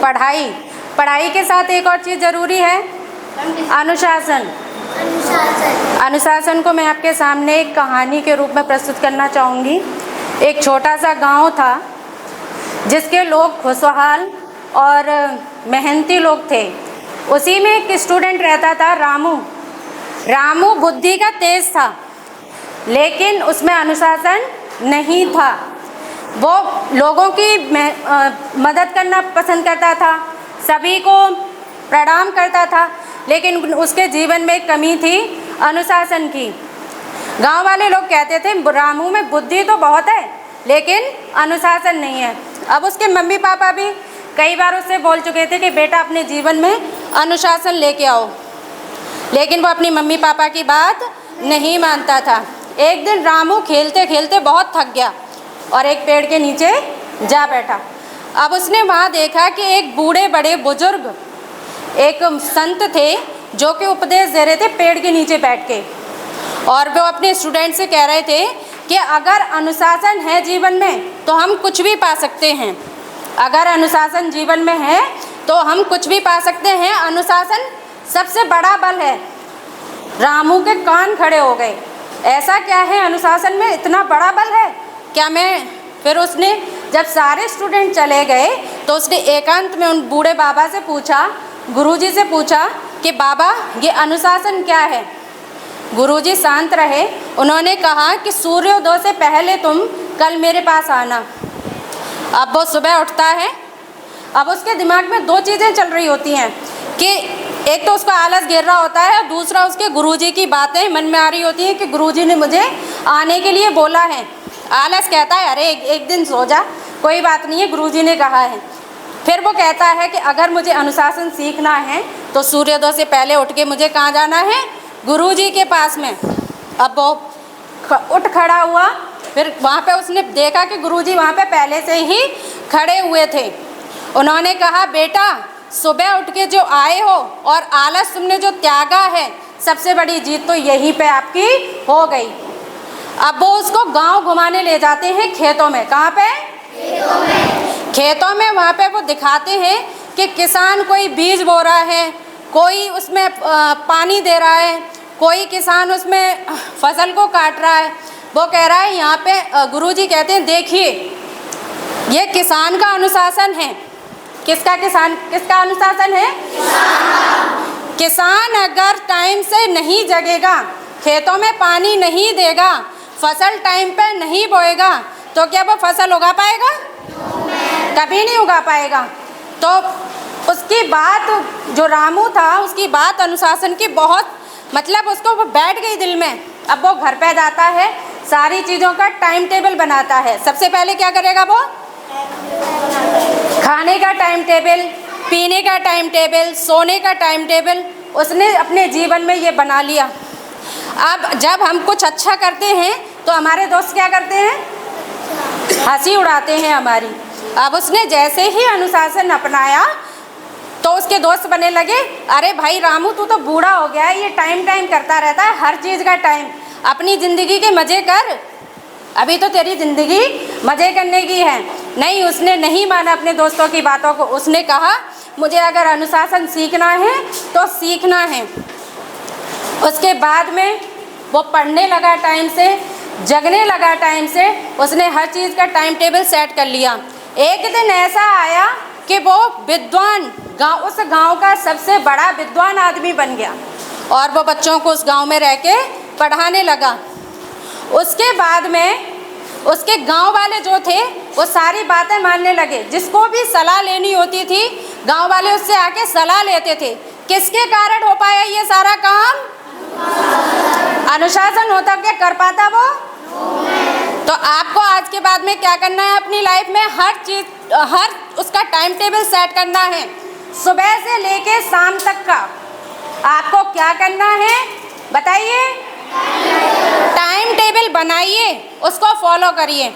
पढ़ाई के साथ एक और चीज़ ज़रूरी है, अनुशासन। अनुशासन को मैं आपके सामने एक कहानी के रूप में प्रस्तुत करना चाहूँगी। एक छोटा सा गांव था जिसके लोग खुशहाल और मेहनती लोग थे। उसी में एक स्टूडेंट रहता था, रामू बुद्धि का तेज था, लेकिन उसमें अनुशासन नहीं था। वो लोगों की मदद करना पसंद करता था, सभी को प्रणाम करता था, लेकिन उसके जीवन में एक कमी थी अनुशासन की। गांव वाले लोग कहते थे रामू में बुद्धि तो बहुत है लेकिन अनुशासन नहीं है। अब उसके मम्मी पापा भी कई बार उससे बोल चुके थे कि बेटा अपने जीवन में अनुशासन लेके आओ, लेकिन वो अपनी मम्मी पापा की बात नहीं मानता था। एक दिन रामू खेलते खेलते बहुत थक गया और एक पेड़ के नीचे जा बैठा। अब उसने वहाँ देखा कि एक बूढ़े बड़े बुजुर्ग एक संत थे जो कि उपदेश दे रहे थे पेड़ के नीचे बैठ के, और वो अपने स्टूडेंट से कह रहे थे कि अगर अनुशासन है जीवन में तो हम कुछ भी पा सकते हैं। अगर अनुशासन जीवन में है तो हम कुछ भी पा सकते हैं। अनुशासन सबसे बड़ा बल है। रामू के कान खड़े हो गए, ऐसा क्या है अनुशासन में, इतना बड़ा बल है क्या? फिर उसने जब सारे स्टूडेंट चले गए तो उसने एकांत में उन बूढ़े बाबा से पूछा, गुरुजी से पूछा कि बाबा ये अनुशासन क्या है? गुरुजी शांत रहे। उन्होंने कहा कि सूर्योदय से पहले तुम कल मेरे पास आना। अब वो सुबह उठता है। अब उसके दिमाग में दो चीज़ें चल रही होती हैं कि एक तो उसको आलस घेर रहा होता है और दूसरा उसके गुरुजी की बातें मन में आ रही होती हैं कि गुरुजी ने मुझे आने के लिए बोला है। आलस कहता है अरे एक दिन सो जा, कोई बात नहीं है, गुरुजी ने कहा है। फिर वो कहता है कि अगर मुझे अनुशासन सीखना है तो सूर्योदय से पहले उठ के मुझे कहाँ जाना है? गुरुजी के पास में। अब वो उठ खड़ा हुआ, फिर वहाँ पे उसने देखा कि गुरुजी वहाँ पे पहले से ही खड़े हुए थे। उन्होंने कहा बेटा सुबह उठ के जो आए हो और आलस तुमने जो त्यागा है, सबसे बड़ी जीत तो यहीं पे आपकी हो गई। अब वो उसको गांव घुमाने ले जाते हैं खेतों में। कहाँ पे? खेतों में। वहाँ पे वो दिखाते हैं कि किसान कोई बीज बो रहा है, कोई उसमें पानी दे रहा है, कोई किसान उसमें फसल को काट रहा है। वो कह रहा है यहाँ पे गुरुजी कहते हैं देखिए ये किसान का अनुशासन है। किसका अनुशासन है? किसान अगर टाइम से नहीं जगेगा, खेतों में पानी नहीं देगा, फसल टाइम पे नहीं बोएगा तो क्या वो फसल उगा पाएगा? कभी नहीं उगा पाएगा। तो उसकी बात, जो रामू था उसकी बात अनुशासन की बहुत, मतलब उसको वो बैठ गई दिल में। अब वो घर पे जाता है, सारी चीज़ों का टाइम टेबल बनाता है। सबसे पहले क्या करेगा वो? खाने का टाइम टेबल, पीने का टाइम टेबल, सोने का टाइम टेबल उसने अपने जीवन में ये बना लिया। अब जब हम कुछ अच्छा करते हैं तो हमारे दोस्त क्या करते हैं? हंसी उड़ाते हैं हमारी। अब उसने जैसे ही अनुशासन अपनाया तो उसके दोस्त बनने लगे, अरे भाई रामू तू तो बूढ़ा हो गया है, ये टाइम करता रहता है, हर चीज़ का टाइम, अपनी ज़िंदगी के मज़े कर, अभी तो तेरी ज़िंदगी मज़े करने की है। नहीं, उसने नहीं माना अपने दोस्तों की बातों को। उसने कहा मुझे अगर अनुशासन सीखना है तो सीखना है। उसके बाद में वो पढ़ने लगा टाइम से, जगने लगा टाइम से, उसने हर चीज़ का टाइम टेबल सेट कर लिया। एक दिन ऐसा आया कि वो विद्वान उस गांव का सबसे बड़ा विद्वान आदमी बन गया और वो बच्चों को उस गांव में रह के पढ़ाने लगा। उसके बाद में उसके गांव वाले जो थे वो सारी बातें मानने लगे। जिसको भी सलाह लेनी होती थी गांव वाले उससे आके सलाह लेते थे। किसके कारण हो पाया ये सारा काम? अनुशासन होता क्या कर पाता वो? तो आपको आज के बाद में क्या करना है? अपनी लाइफ में हर उसका टाइम टेबल सेट करना है। सुबह से लेके शाम तक का आपको क्या करना है बताइए? टाइम टेबल बनाइए, उसको फॉलो करिए।